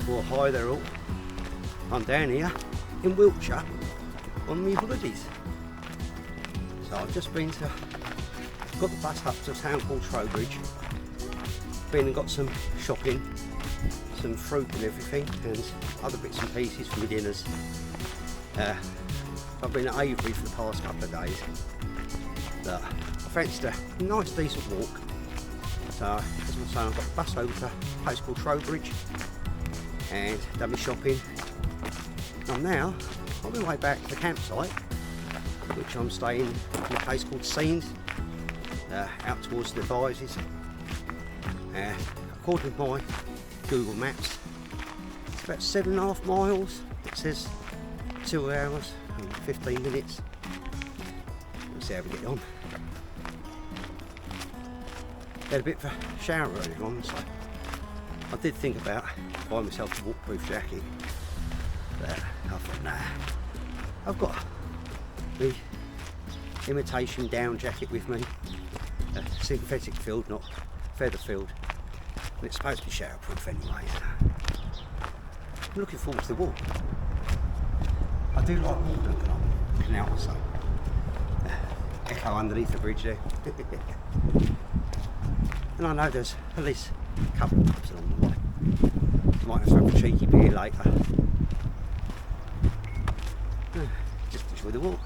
Well, hi there all. I'm down here in Wiltshire on my holidays. So I've just got the bus up to a town called Trowbridge. Been and got some shopping, some fruit and everything, and other bits and pieces for my dinners. I've been at Avery for the past couple of days. I fancied a nice decent walk. So as I was saying, I've got the bus over to a place called Trowbridge and done my shopping. I'm now on my way back to the campsite, which I'm staying in a place called Scenes, out towards the Devizes. According to my Google Maps, it's about 7.5 miles. It says 2 hours and 15 minutes. We'll see how we get on. Had a bit of a shower earlier on, so I did think about buying myself a waterproof jacket, but I thought, nah, I've got the imitation down jacket with me, a synthetic filled, not feather filled, and it's supposed to be showerproof anyway. So I'm looking forward to the walk. I do like walking along the canal, so echo underneath the bridge there. And I know there's at least a couple of pubs along the way. Might have to have a cheeky beer later. Just enjoy the walk.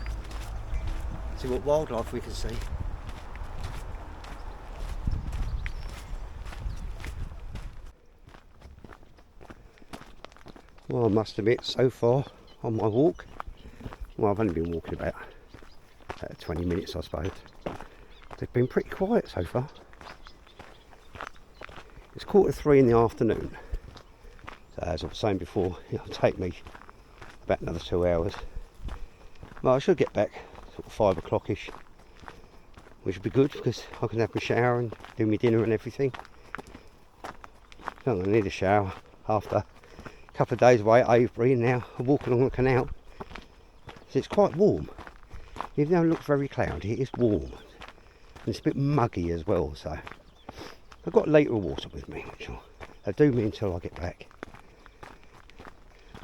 See what wildlife we can see. Well, I must admit, so far on my walk, well, I've only been walking about 20 minutes, I suppose. They've been pretty quiet so far. It's 2:45 in the afternoon, so as I was saying before, it'll take me about another 2 hours. Well, I should get back sort of 5 o'clock-ish, which would be good because I can have my shower and do my dinner and everything. I'm going to need a shower after a couple of days away at Avery, and now I'm walking along the canal. So it's quite warm, even though it looks very cloudy. It is warm, and it's a bit muggy as well. So I've got a litre of water with me, which I'll do me until I get back.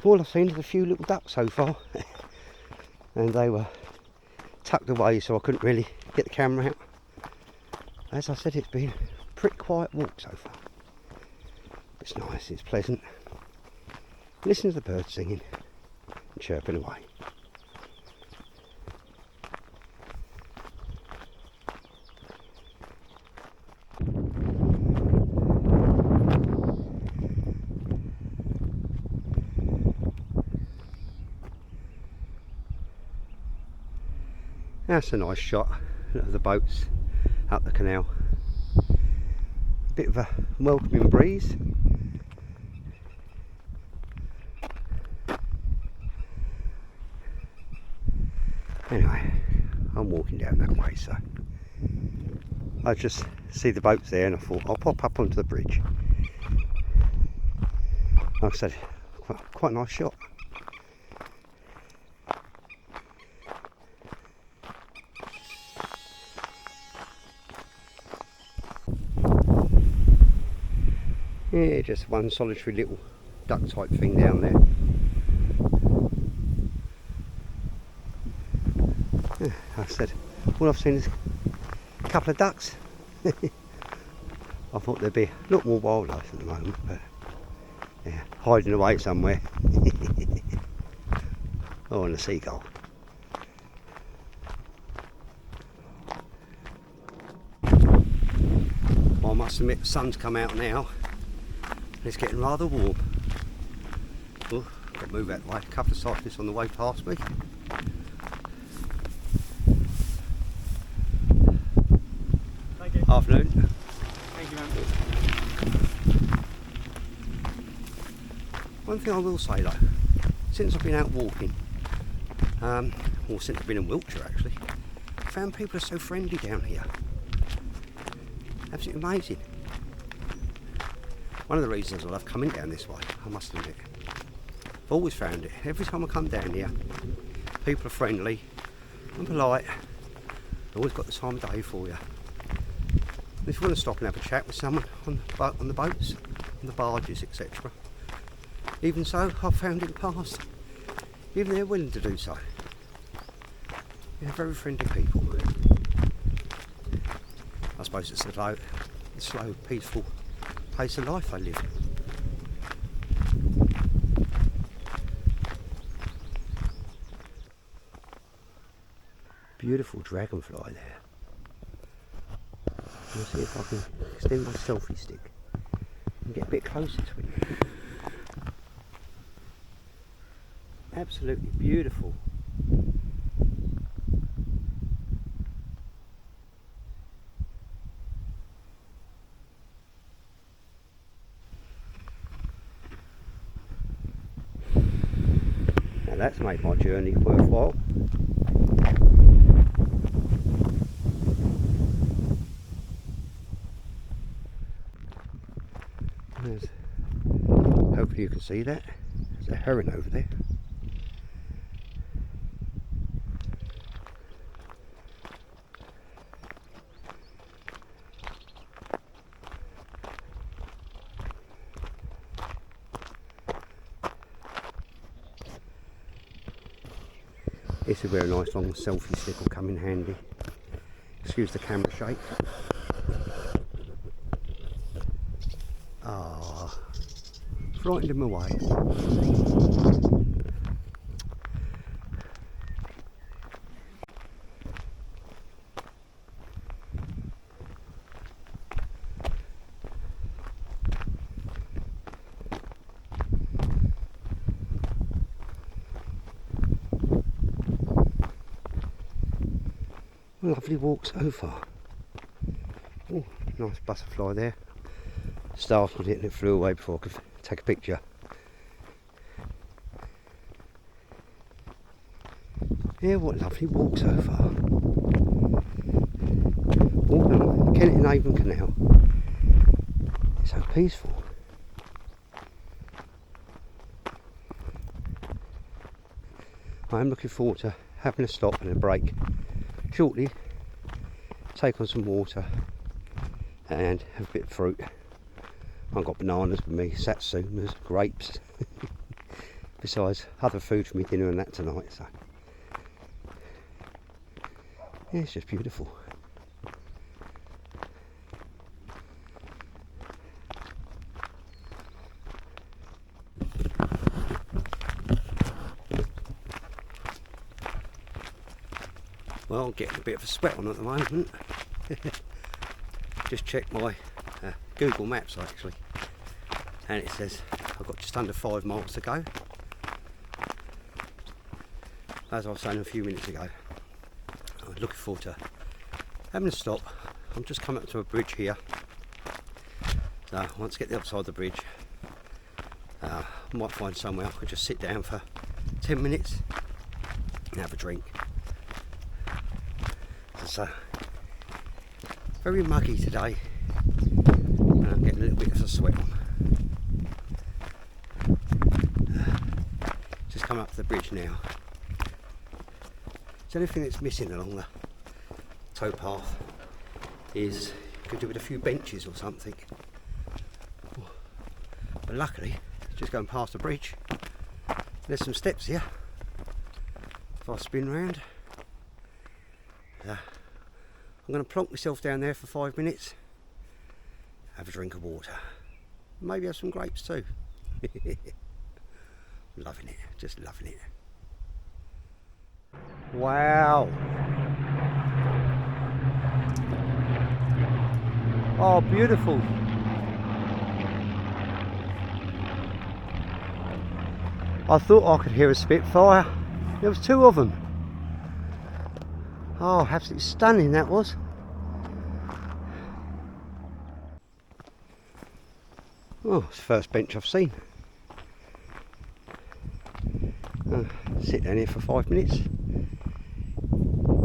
All I've seen is a few little ducks so far, and they were tucked away, so I couldn't really get the camera out. As I said, it's been a pretty quiet walk so far. It's nice, it's pleasant. Listen to the birds singing and chirping away. That's a nice shot of the boats up the canal. Bit of a welcoming breeze. Anyway, I'm walking down that way, so I just see the boats there and I thought I'll pop up onto the bridge. Like I said, quite a nice shot. Yeah, just one solitary little duck type thing down there. Yeah, like I said, all I've seen is a couple of ducks. I thought there'd be a lot more wildlife at the moment, but yeah, hiding away somewhere. Oh, and a seagull. Well, I must admit the sun's come out now. It's getting rather warm. Oh, got to move out the way. A couple of cyclists on the way past me. Thank you. Afternoon. Thank you, man. One thing I will say though, since I've been out walking, or since I've been in Wiltshire actually, I found people are so friendly down here. Absolutely amazing. One of the reasons I love coming down this way, I must admit. I've always found it. Every time I come down here, people are friendly and polite. They've always got the time of day for you. And if you want to stop and have a chat with someone on the boats, on the barges, etc., Even so, I've found in the past, even they're willing to do so. They're very friendly people. I suppose it's the slow, peaceful pace of life they live. Beautiful dragonfly there. I'll see if I can extend my selfie stick and get a bit closer to it. Absolutely beautiful. Now that's made my journey worthwhile. Hopefully you can see that. There's a heron over there. This is where a nice long selfie stick will come in handy. Excuse the camera shake. Ah, frightened him away. Lovely walk so far. Oh, nice butterfly there. Startled it and it flew away before I could take a picture. Yeah, what a lovely walk so far. Walking on Kennet And Avon Canal. It's so peaceful. I am looking forward to having a stop and a break shortly, take on some water and have a bit of fruit. I've got bananas with me, satsumas, grapes, besides other food for me dinner and that tonight. So yeah, it's just beautiful. Well, I'm getting a bit of a sweat on at the moment. Just checked my Google Maps actually, and it says I've got just under 5 miles to go. As I was saying a few minutes ago, I'm looking forward to having a stop. I'm just coming up to a bridge here, so once I get the other side of the bridge, I might find somewhere I could just sit down for 10 minutes and have a drink. It's very muggy today and I'm getting a little bit of a sweat on. Just come up to the bridge now. So anything that's missing along the towpath is you could do with a few benches or something. But luckily, just going past the bridge, there's some steps here. If I spin round, I'm going to plonk myself down there for 5 minutes, have a drink of water, maybe have some grapes too. Loving it, just loving it. Wow. Oh, beautiful. I thought I could hear a Spitfire. There was 2 of them. Oh, absolutely stunning that was. Oh, it's the first bench I've seen. Sit down here for 5 minutes.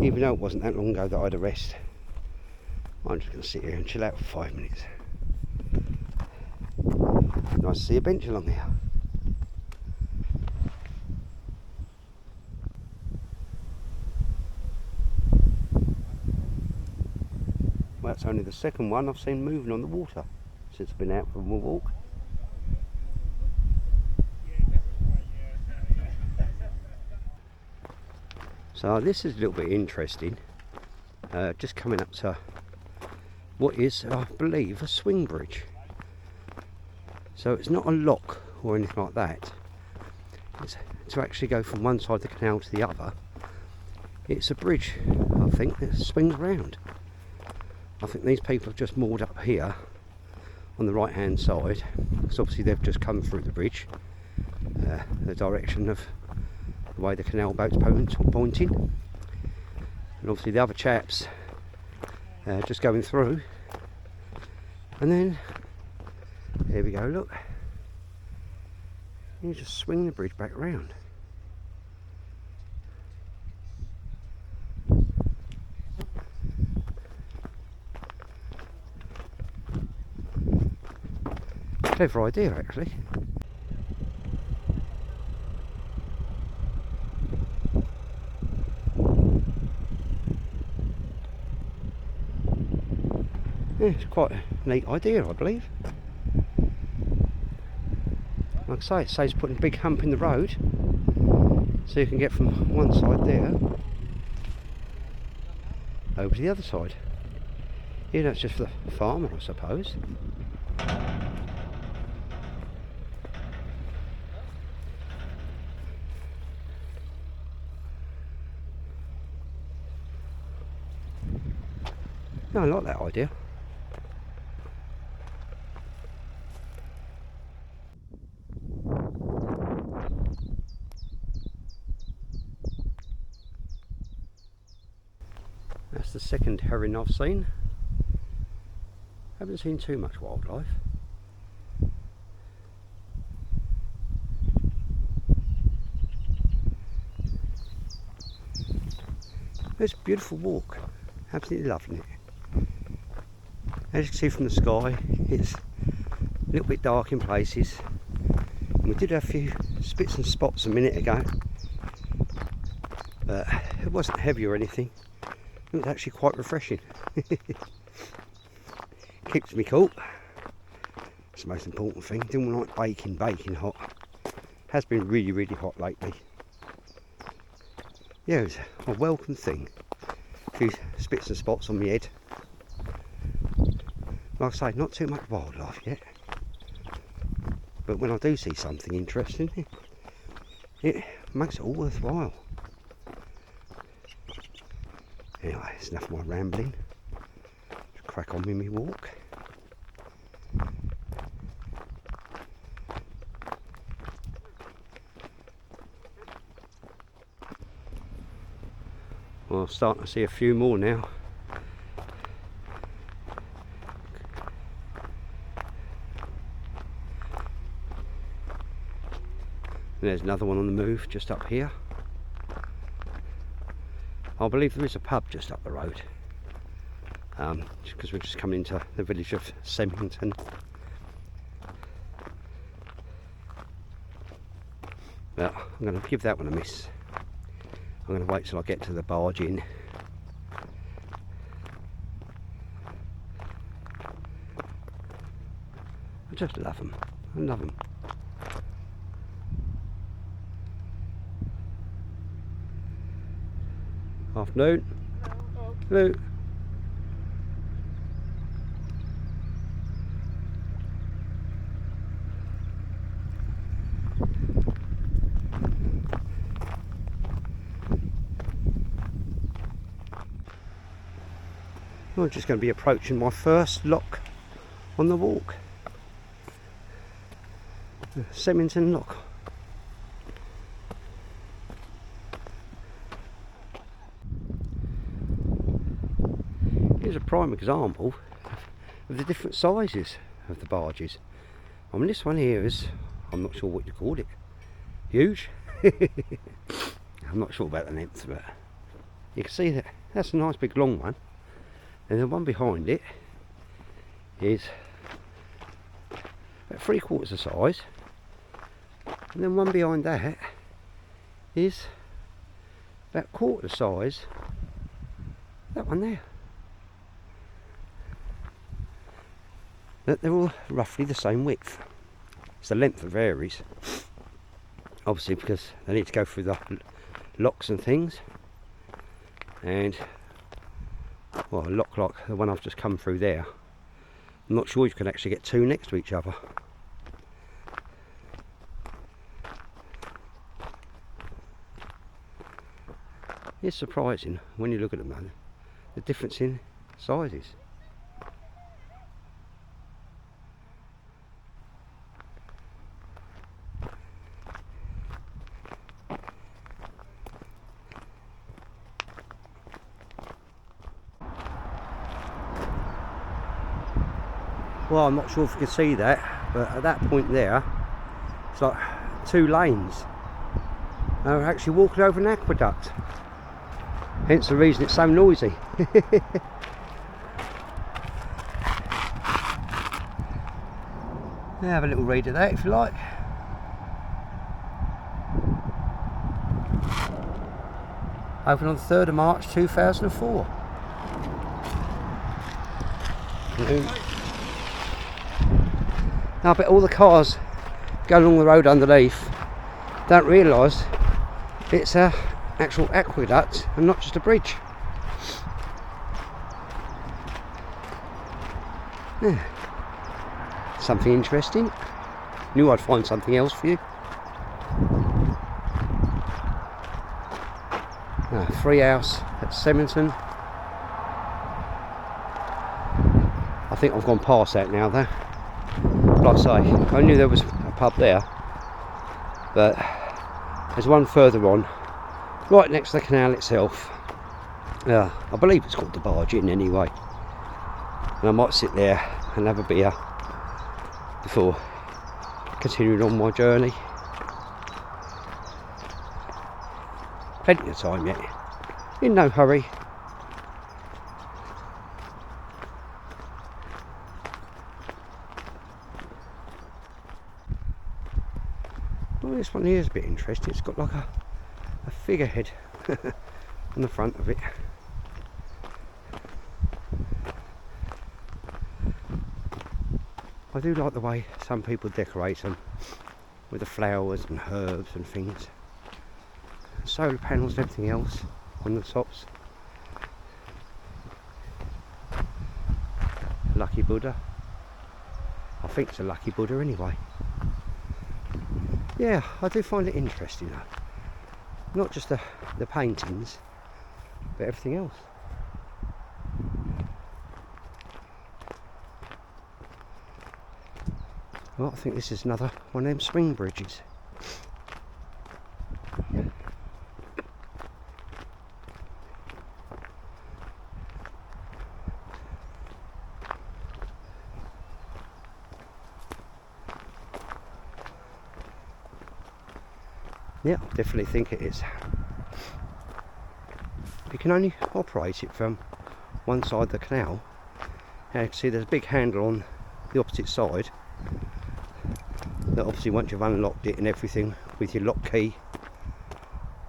Even though it wasn't that long ago that I had a rest, I'm just going to sit here and chill out for 5 minutes. Nice to see a bench along here. Well, that's only the second one I've seen moving on the water since I've been out for a walk. So this is a little bit interesting. Just coming up to what is, I believe, a swing bridge. So it's not a lock or anything like that. It's to actually go from one side of the canal to the other. It's a bridge, I think, that swings round. I think these people have just moored up here on the right hand side, because obviously they've just come through the bridge, the direction of the way the canal boat's pointing, and obviously the other chaps just going through, and then there we go, look, you just swing the bridge back round. Clever idea, actually. Yeah, it's quite a neat idea, I believe. Like I say, it saves putting a big hump in the road, so you can get from one side there over to the other side. You know, it's just for the farmer, I suppose. No, I like that idea. That's the second heron I've seen. Haven't seen too much wildlife. It's a beautiful walk. Absolutely loving it. As you can see from the sky, it's a little bit dark in places. And we did have a few spits and spots a minute ago, but it wasn't heavy or anything. It was actually quite refreshing. Keeps me cool. It's the most important thing. Didn't like baking hot. Has been really hot lately. Yeah, it's a welcome thing. A few spits and spots on my head. Like I say, not too much wildlife yet, but when I do see something interesting, it makes it all worthwhile. Anyway, it's enough of my rambling. Just crack on with me walk. Well, I'm starting to see a few more now. There's another one on the move just up here. I believe there is a pub just up the road, because we're just coming into the village of Semmington. But I'm going to give that one a miss. I'm going to wait till I get to the barge in. I just love them. I love them. Afternoon. Hello. I'm just going to be approaching my first lock on the walk. The Semmington Lock. Here's a prime example of the different sizes of the barges. I mean, this one here is, I'm not sure what you call it, huge. I'm not sure about the length, but you can see that that's a nice big long one, and the one behind it is about 3/4 the size, and then one behind that is about 1/4 the size. That one there. They're all roughly the same width. It's the length that varies, obviously, because they need to go through the locks and things. and well, a lock like the one I've just come through there. I'm not sure you can actually get two next to each other. It's surprising when you look at them though, the difference in sizes. Well, I'm not sure if you can see that, but at that point there, it's like two lanes. And we're actually walking over an aqueduct. Hence the reason it's so noisy. Now have a little read of that if you like. Opened on the 3rd of March 2004. Now I bet all the cars go along the road underneath don't realise it's a actual aqueduct and not just a bridge. Yeah. Something interesting. Knew I'd find something else for you. Free house at Semmington. I think I've gone past that now though. Like I say, I knew there was a pub there, but there's one further on, right next to the canal itself. I believe it's called the Barge Inn anyway. And I might sit there and have a beer before continuing on my journey. Plenty of time yet, in no hurry. Well, this one here is a bit interesting. It's got like a figurehead on the front of it. I do like the way some people decorate them with the flowers and herbs and things. Solar panels and everything else on the tops. Lucky Buddha. I think it's a lucky Buddha anyway. Yeah, I do find it interesting though. Not just the paintings, but everything else. Well, I think this is another one of them swing bridges. Yeah, I definitely think it is. You can only operate it from one side of the canal. Now you can see there's a big handle on the opposite side. That obviously once you've unlocked it and everything with your lock key,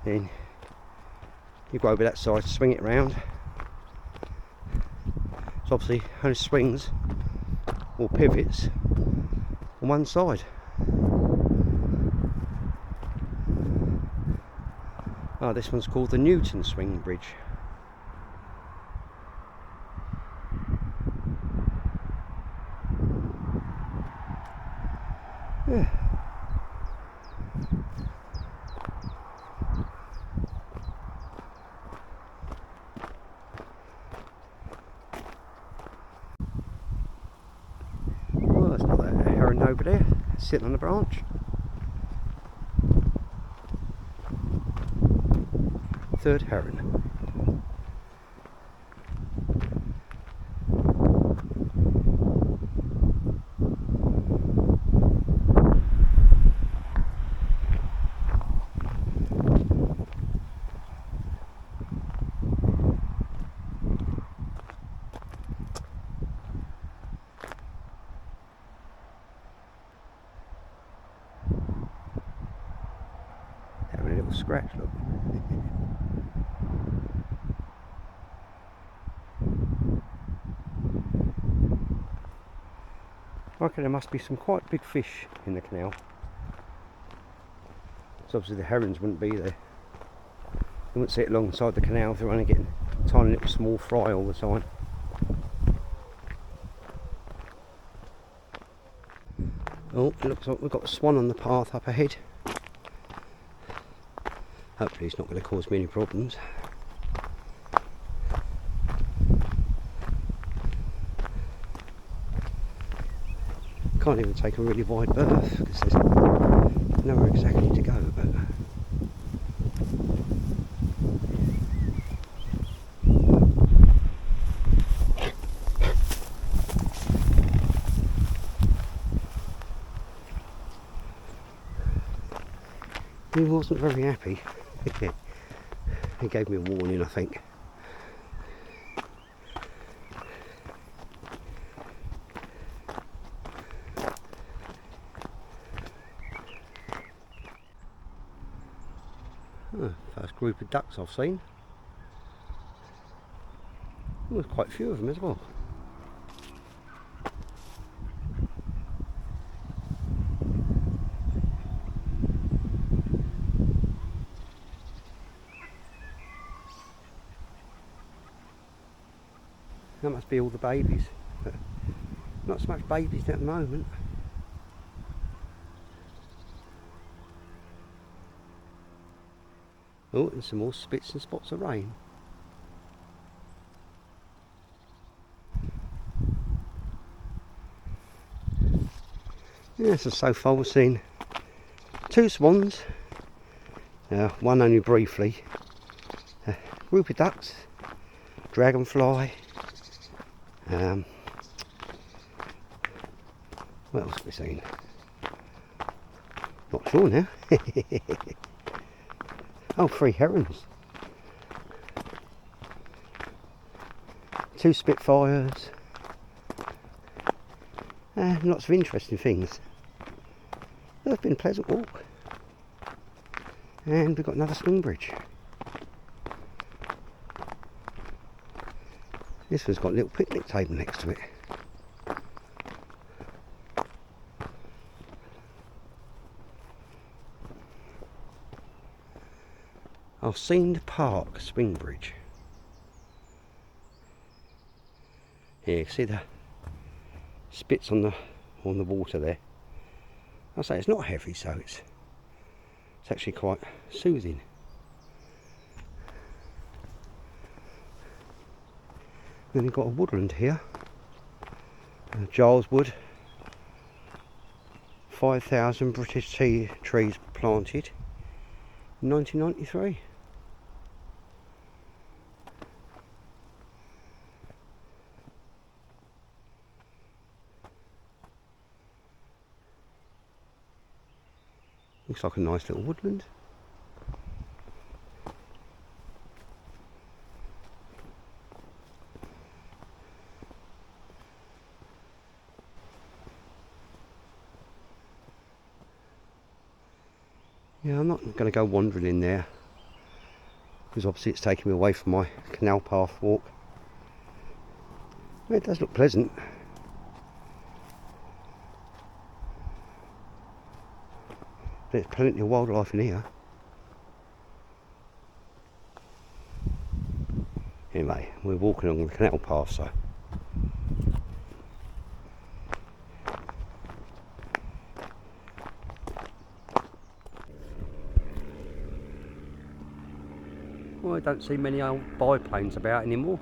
then you go over that side, swing it round. So obviously only swings or pivots on one side. Oh, this one's called the Newton Swing Bridge. Yeah. Well, that's not that heron over there, sitting on the branch. Third heron. Having a little scratch, look. I reckon there must be some quite big fish in the canal. So obviously the herons wouldn't be there. You wouldn't see it alongside the canal if they're only getting tiny little small fry all the time. Oh, it looks like we've got a swan on the path up ahead. Hopefully it's not going to cause me any problems. Can't even take a really wide berth because there's nowhere exactly to go. But he wasn't very happy. He gave me a warning, I think. Oh, first group of ducks I've seen. Oh, there's quite a few of them as well. That must be all the babies, but not so much babies at the moment. Oh, and some more spits and spots of rain. Yeah, so far we've seen 2 swans, one only briefly, a group of ducks, dragonfly, what else have we seen? Not sure now. Oh, 3 herons, 2 spitfires, lots of interesting things. Well, it's been a pleasant walk, and we've got another swing bridge. This one's got a little picnic table next to it. Alcinde Park swing bridge. Here you can see the spits on the water there. I say it's not heavy, so it's actually quite soothing. Then you've got a woodland here, Giles Wood, 5,000 British trees planted in 1993. Looks like a nice little woodland. Yeah, I'm not going to go wandering in there because obviously it's taking me away from my canal path walk. It does look pleasant. There's plenty of wildlife in here. Anyway, we're walking along the canal path, so well, I don't see many old biplanes about anymore.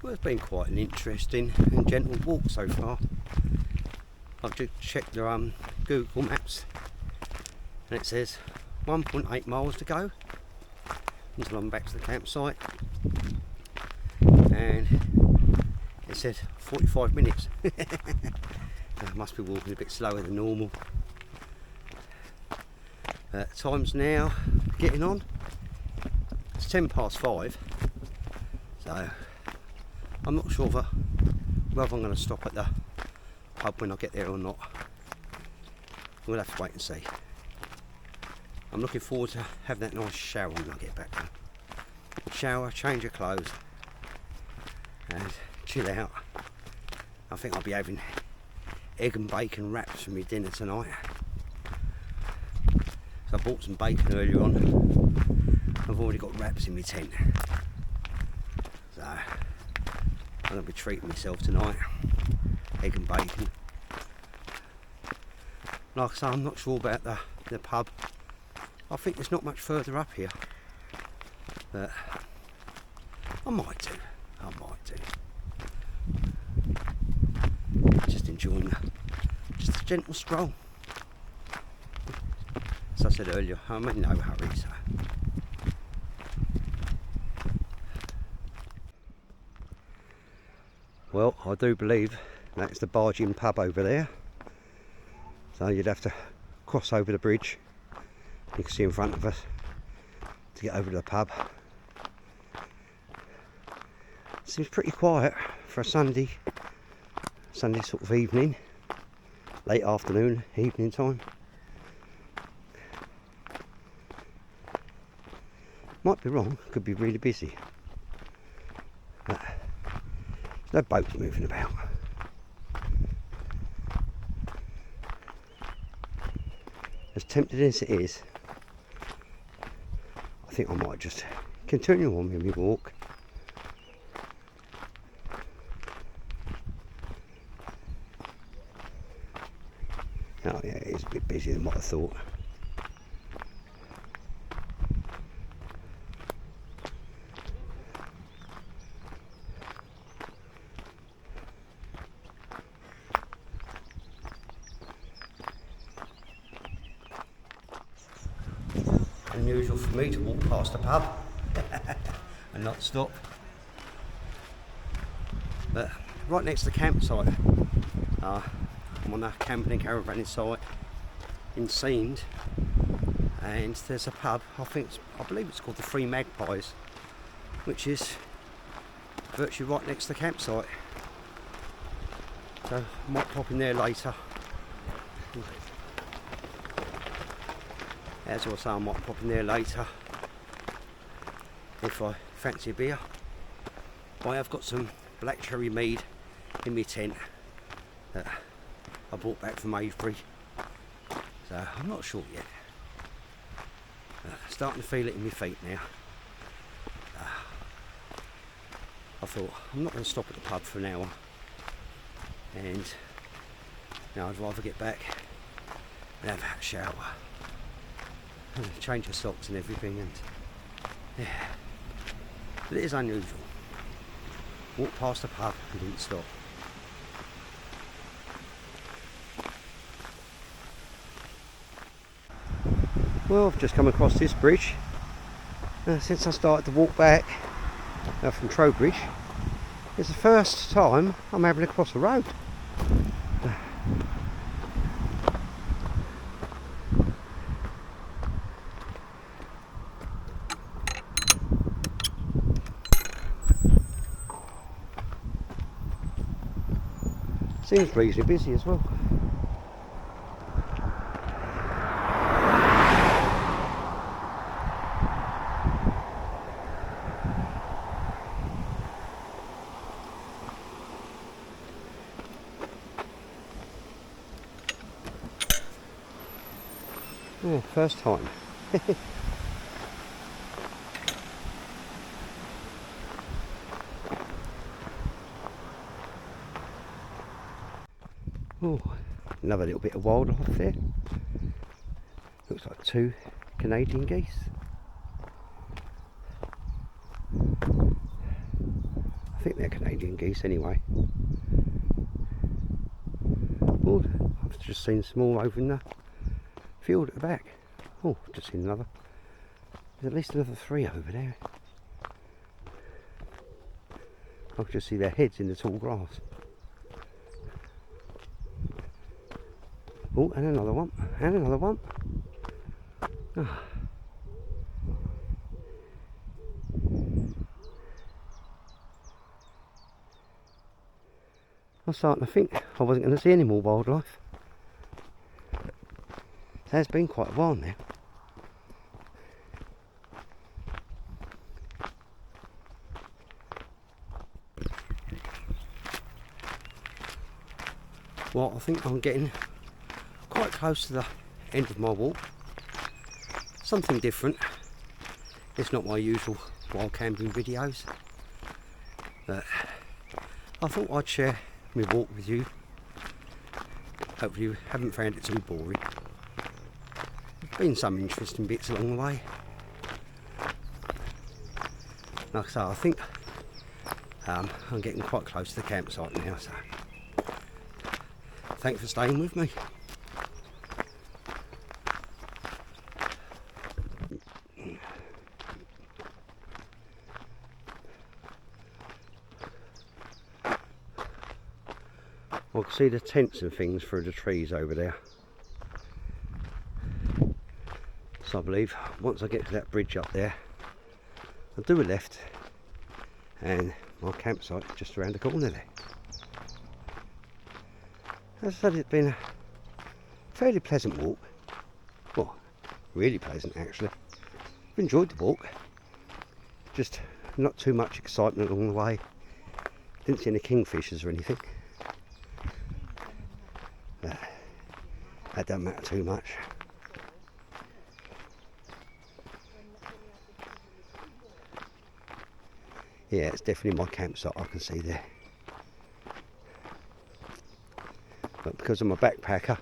Well, it's been quite an interesting and gentle walk so far. I've just checked the Google Maps and it says 1.8 miles to go until I'm back to the campsite, and it said 45 minutes. I must be walking a bit slower than normal. Time's now getting on. It's 5:10, so I'm not sure whether I'm going to stop at the pub when I get there or not. We'll have to wait and see. I'm looking forward to having that nice shower when I get back. Shower, change of clothes, and chill out. I think I'll be having egg and bacon wraps for my dinner tonight. So I bought some bacon earlier on. I've already got wraps in my tent. So I'm going to be treating myself tonight. Egg and bacon. Like I say, I'm not sure about the pub. I think there's not much further up here. But I might do. Just enjoying just a gentle stroll. As I said earlier, I'm in no hurry, so. Well, I do believe that's the barging pub over there. So you'd have to cross over the bridge. You can see in front of us to get over to the pub. Seems pretty quiet for a Sunday sort of evening, late afternoon, evening time. Might be wrong, could be really busy. But there's no boats moving about. As tempted as it is, I think I might just continue on with my walk. Oh yeah, it's a bit busier than what I thought. Unusual for me to walk past a pub and not stop. But right next to the campsite, I'm on a camping and caravanning site in Seend, and there's a pub. I believe it's called the Three Magpies, which is virtually right next to the campsite. So I might pop in there later. As I say, I might pop in there later if I fancy a beer. I have got some black cherry mead in my tent that I brought back from Avebury, so I'm not sure yet. Starting to feel it in my feet now. I thought I'm not going to stop at the pub for an hour, and I'd rather get back and have a shower, and change of socks and everything. And yeah, but it is unusual. Walked past the pub and didn't stop. Well, I've just come across this bridge since I started to walk back from Trowbridge. It's the first time I'm able to cross a road. Seems reasonably busy as well. Yeah, first time. Oh, another little bit of wildlife there. Looks like 2 Canadian geese. I think they're Canadian geese anyway. Oh, I've just seen some more over in the field at the back. Oh, I've just seen another. There's at least another 3 over there. I can just see their heads in the tall grass. Oh, and another one, and another one. Ah. I was starting to think I wasn't going to see any more wildlife. It has been quite a while now. Well, I think I'm getting quite close to the end of my walk. Something different. It's not my usual wild camping videos, but I thought I'd share my walk with you. Hopefully you haven't found it too boring. There's been some interesting bits along the way. Like I say, I think I'm getting quite close to the campsite now, so thanks for staying with me. I can see the tents and things through the trees over there. So I believe once I get to that bridge up there, I'll do a left and my campsite is just around the corner there. As I said, it's been a fairly pleasant walk. Well, really pleasant actually. I've enjoyed the walk. Just not too much excitement along the way. Didn't see any kingfishers or anything. That doesn't matter too much. Yeah, it's definitely my campsite, I can see there. But because I'm a backpacker,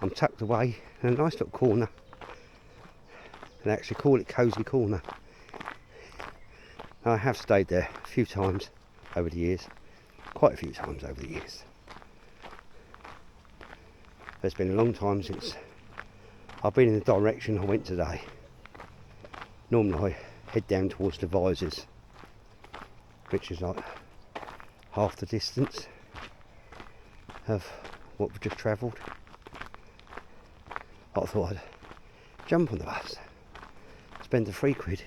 I'm tucked away in a nice little corner. And I actually call it Cosy Corner. I have stayed there a few times over the years. Quite a few times over the years. It's been a long time since I've been in the direction I went today. Normally I head down towards the Visors, which is like half the distance of what we've just travelled. I thought I'd jump on the bus, spend the £3,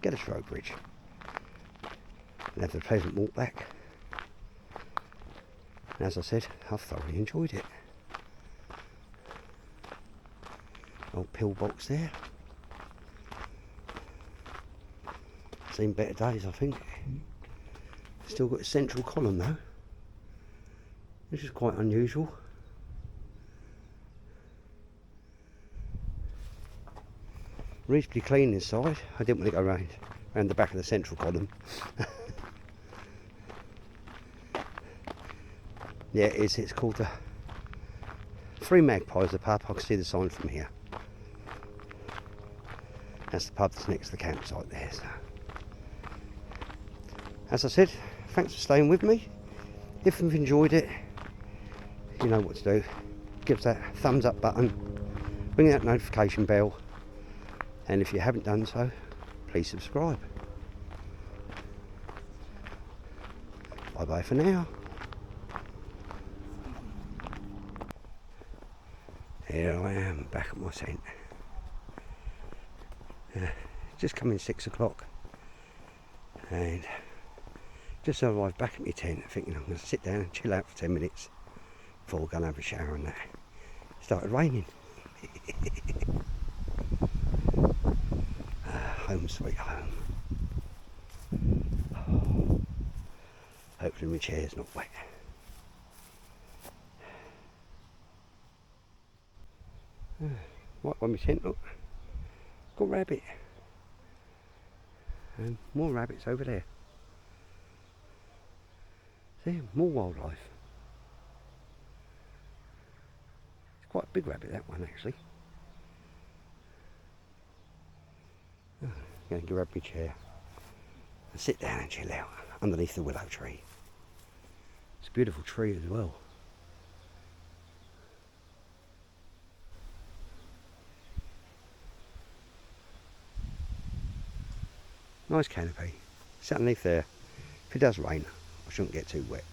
get a trowbridge and have a pleasant walk back. And as I said, I've thoroughly enjoyed it. Old pillbox there. Seen better days, I think. Still got a central column though, which is quite unusual. Reasonably clean inside. I didn't want to go round the back of the central column. Yeah, it is. It's called the Three Magpies, the pub. I can see the sign from here. That's the pub that's next to the campsite there. So, as I said, thanks for staying with me. If you've enjoyed it, you know what to do. Give us that thumbs up button, ring that notification bell, and if you haven't done so, please subscribe. Bye bye for now. Here I am back at my tent. Just coming 6 o'clock and just arrived back at my tent thinking I'm going to sit down and chill out for 10 minutes before I go and have a shower and that. It started raining. Home sweet home. Oh, hopefully my chair's not wet. Right by my tent, look. Got a rabbit. And more rabbits over there. See, more wildlife. It's quite a big rabbit, that one actually. I'm going to grab my chair and sit down and chill out underneath the willow tree. It's a beautiful tree as well. Nice canopy. Sit underneath there, it does rain, I shouldn't get too wet.